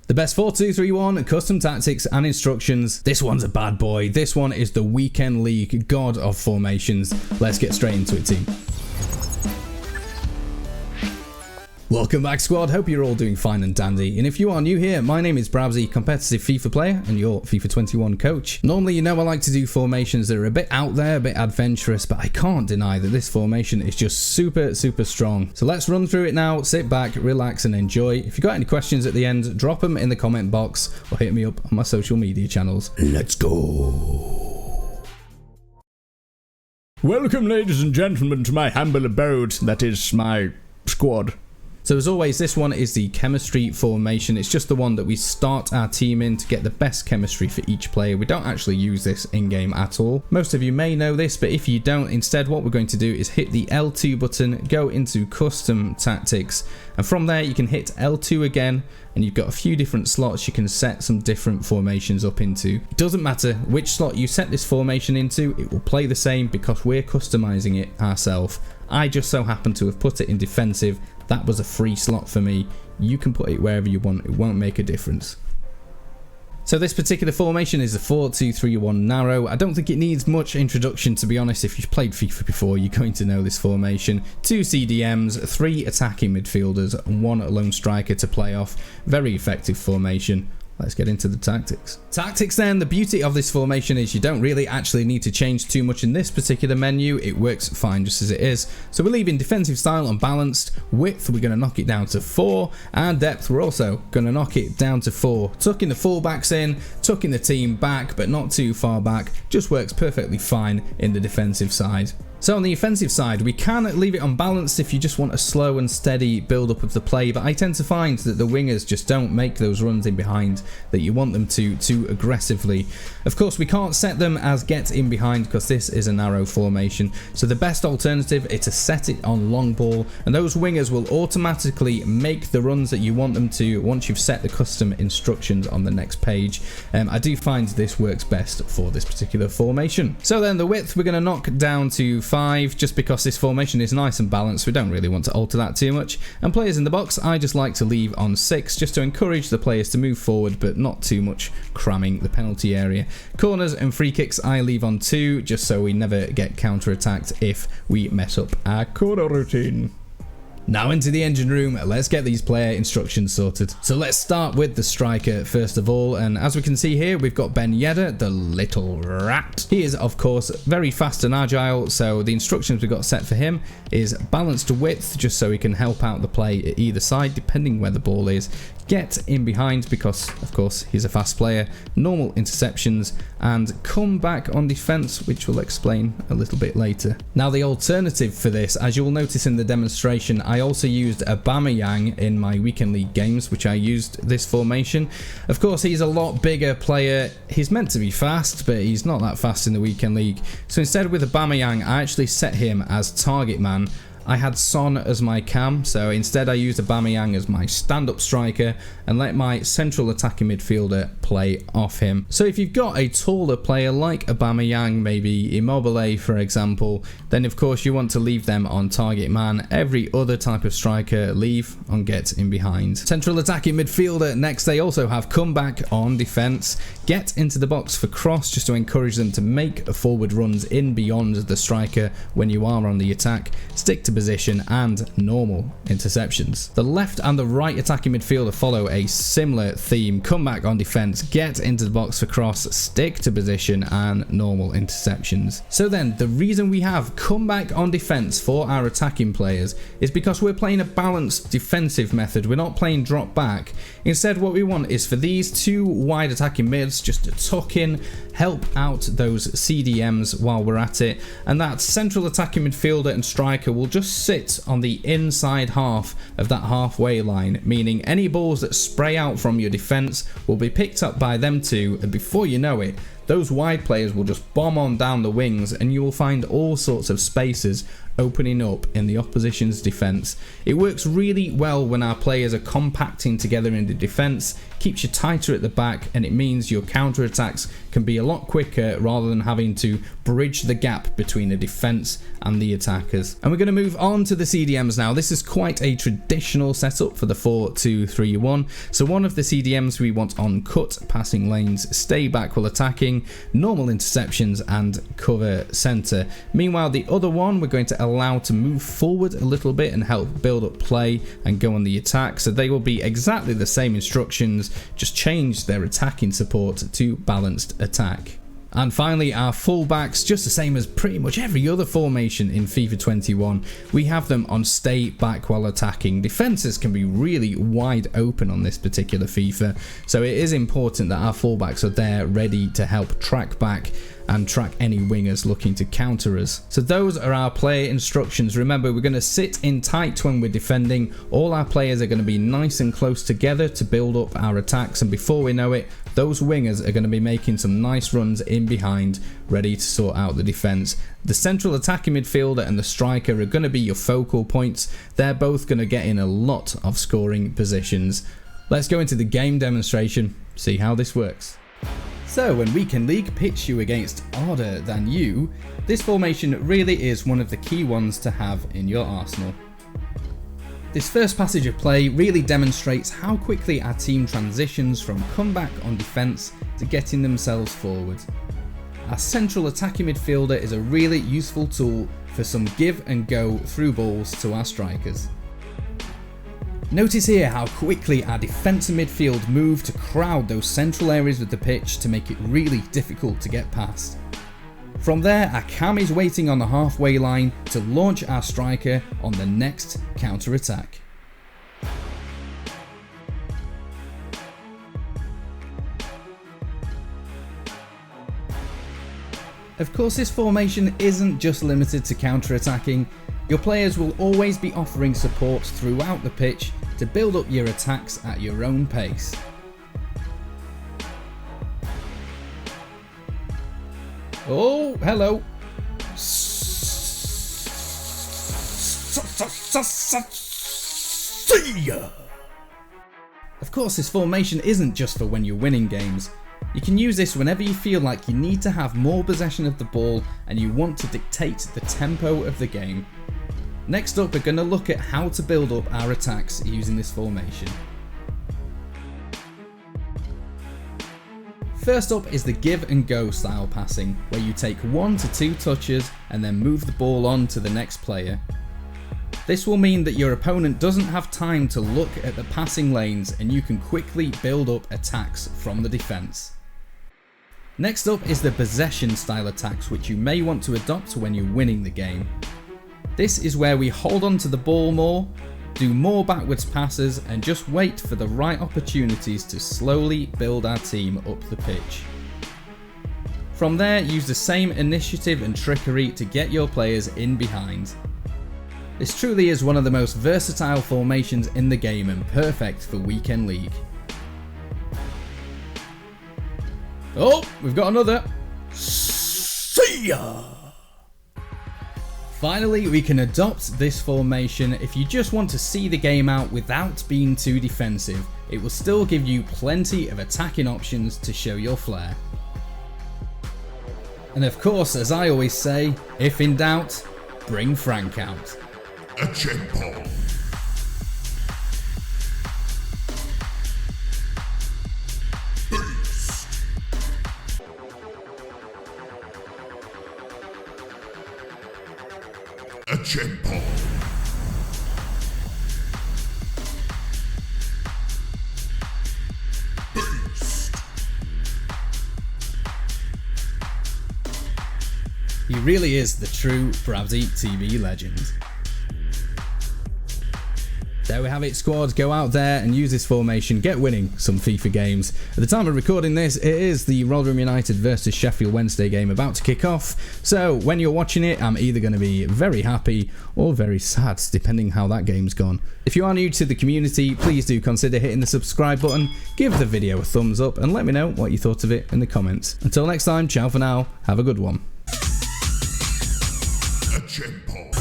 The best 4-2-3-1, custom tactics and instructions. This one's a bad boy. This one is the weekend league god of formations. Let's get straight into it, team. Welcome back, squad. Hope you're all doing fine and dandy. And if you are new here, my name is Brabsy, competitive FIFA player and your FIFA 21 coach. Normally, you know I like to do formations that are a bit out there, a bit adventurous, but I can't deny that this formation is just super strong. So let's run through it now, sit back, relax and enjoy. If you've got any questions at the end, drop them in the comment box or hit me up on my social media channels. Let's go. Welcome, ladies and gentlemen, to my humble abode, that is my squad. So as always, this one is the chemistry formation. It's just the one that we start our team in to get the best chemistry for each player. We don't actually use this in-game at all. Most of you may know this, but if you don't, instead what we're going to do is hit the L2 button, go into custom tactics, and from there you can hit L2 again, and you've got a few different slots you can set some different formations up into. It doesn't matter which slot you set this formation into, it will play the same because we're customizing it ourselves. I just so happen to have put it in defensive. That was a free slot for me. You can put it wherever you want, it won't make a difference. So this particular formation is a 4-2-3-1 narrow. I don't think it needs much introduction, to be honest. If you've played FIFA before, you're going to know this formation. 2 CDMs, 3 attacking midfielders, and 1 lone striker to play off. Very effective formation. Let's get into the tactics. Tactics then, the beauty of this formation is you don't really actually need to change too much in this particular menu. It works fine just as it is. So we're leaving defensive style unbalanced. Width, we're going to knock it down to 4. And depth, we're also going to knock it down to 4. Tucking the fullbacks in, tucking the team back, but not too far back. Just works perfectly fine in the defensive side. So on the offensive side, we can leave it unbalanced if you just want a slow and steady build-up of the play, but I tend to find that the wingers just don't make those runs in behind that you want them to too aggressively. Of course, we can't set them as get in behind because this is a narrow formation, so the best alternative is to set it on long ball, and those wingers will automatically make the runs that you want them to once you've set the custom instructions on the next page. I do find this works best for this particular formation. So then the width we're going to knock down to 5, just because this formation is nice and balanced. We don't really want to alter that too much. And players in the box, I just like to leave on 6, just to encourage the players to move forward, but not too much cramming the penalty area. Corners and free kicks, I leave on 2, just so we never get counter-attacked if we mess up our corner routine. Now into the engine room, let's get these player instructions sorted. So let's start with the striker first of all, and as we can see here, we've got Ben Yedder, the little rat. He is of course very fast and agile, so the instructions we've got set for him is balanced width, just so he can help out the play at either side depending where the ball is. Get in behind because of course he's a fast player, normal interceptions, and come back on defense, which we'll explain a little bit later. Now the alternative for this, as you'll notice in the demonstration, I also used Aubameyang in my weekend league games, which I used this formation. Of course he's a lot bigger player, he's meant to be fast, but he's not that fast in the weekend league. So instead with Aubameyang, I actually set him as target man. I had Son as my cam, so instead I used Aubameyang as my stand-up striker and let my central attacking midfielder play off him. So if you've got a taller player like Aubameyang, maybe Immobile for example, then of course you want to leave them on target man. Every other type of striker leave on get in behind. Central attacking midfielder, next they also have comeback on defense. Get into the box for cross, just to encourage them to make forward runs in beyond the striker when you are on the attack. Stick to position and normal interceptions. The left and the right attacking midfielder follow a similar theme. Comeback on defense, get into the box for cross, stick to position and normal interceptions. So then the reason we have comeback on defense for our attacking players is because we're playing a balanced defensive method. We're not playing drop back. Instead what we want is for these 2 wide attacking mids just to tuck in, help out those CDMs while we're at it, and that central attacking midfielder and striker will just sit on the inside half of that halfway line, meaning any balls that spray out from your defense will be picked up by them 2, and before you know it, those wide players will just bomb on down the wings and you will find all sorts of spaces opening up in the opposition's defence. It works really well when our players are compacting together in the defence, keeps you tighter at the back, and it means your counter-attacks can be a lot quicker rather than having to bridge the gap between the defence and the attackers. And we're going to move on to the CDMs now. This is quite a traditional setup for the 4-2-3-1. So one of the CDMs we want on cut, passing lanes, stay back while attacking, normal interceptions, and cover centre. Meanwhile, the other one we're going to allow to move forward a little bit and help build up play and go on the attack. So they will be exactly the same instructions, just change their attacking support to balanced attack. And finally, our fullbacks, just the same as pretty much every other formation in FIFA 21, we have them on stay back while attacking. Defences can be really wide open on this particular FIFA, so it is important that our fullbacks are there ready to help track back and track any wingers looking to counter us. So those are our player instructions. Remember, we're going to sit in tight when we're defending. All our players are going to be nice and close together to build up our attacks, and before we know it, those wingers are going to be making some nice runs in behind, ready to sort out the defence. The central attacking midfielder and the striker are going to be your focal points. They're both going to get in a lot of scoring positions. Let's go into the game demonstration, see how this works. So when Weekend League pits you against harder than you, this formation really is one of the key ones to have in your arsenal. This first passage of play really demonstrates how quickly our team transitions from comeback on defence to getting themselves forward. Our central attacking midfielder is a really useful tool for some give and go through balls to our strikers. Notice here how quickly our defence and midfield move to crowd those central areas of the pitch to make it really difficult to get past. From there, our cam is waiting on the halfway line to launch our striker on the next counter-attack. Of course, this formation isn't just limited to counter-attacking. Your players will always be offering support throughout the pitch to build up your attacks at your own pace. Oh, hello. Of course, this formation isn't just for when you're winning games. You can use this whenever you feel like you need to have more possession of the ball and you want to dictate the tempo of the game. Next up, we're going to look at how to build up our attacks using this formation. First up is the give and go style passing, where you take 1 to 2 touches and then move the ball on to the next player. This will mean that your opponent doesn't have time to look at the passing lanes and you can quickly build up attacks from the defence. Next up is the possession style attacks, which you may want to adopt when you're winning the game. This is where we hold on to the ball more, do more backwards passes and just wait for the right opportunities to slowly build our team up the pitch. From there, use the same initiative and trickery to get your players in behind. This truly is one of the most versatile formations in the game and perfect for Weekend League. Oh, we've got another. See ya! Finally, we can adopt this formation if you just want to see the game out without being too defensive. It will still give you plenty of attacking options to show your flair. And of course, as I always say, if in doubt, bring Frank out. A tempo. A tempo. He really is the true BrabbsyTV legend. There we have it, squad. Go out there and use this formation, get winning some FIFA games. At the time of recording this, it is the Rotherham United versus Sheffield Wednesday game about to kick off. So when you're watching it, I'm either going to be very happy or very sad, depending how that game's gone. If you are new to the community, please do consider hitting the subscribe button, give the video a thumbs up, and let me know what you thought of it in the comments. Until next time, ciao for now, have a good one. A tempo.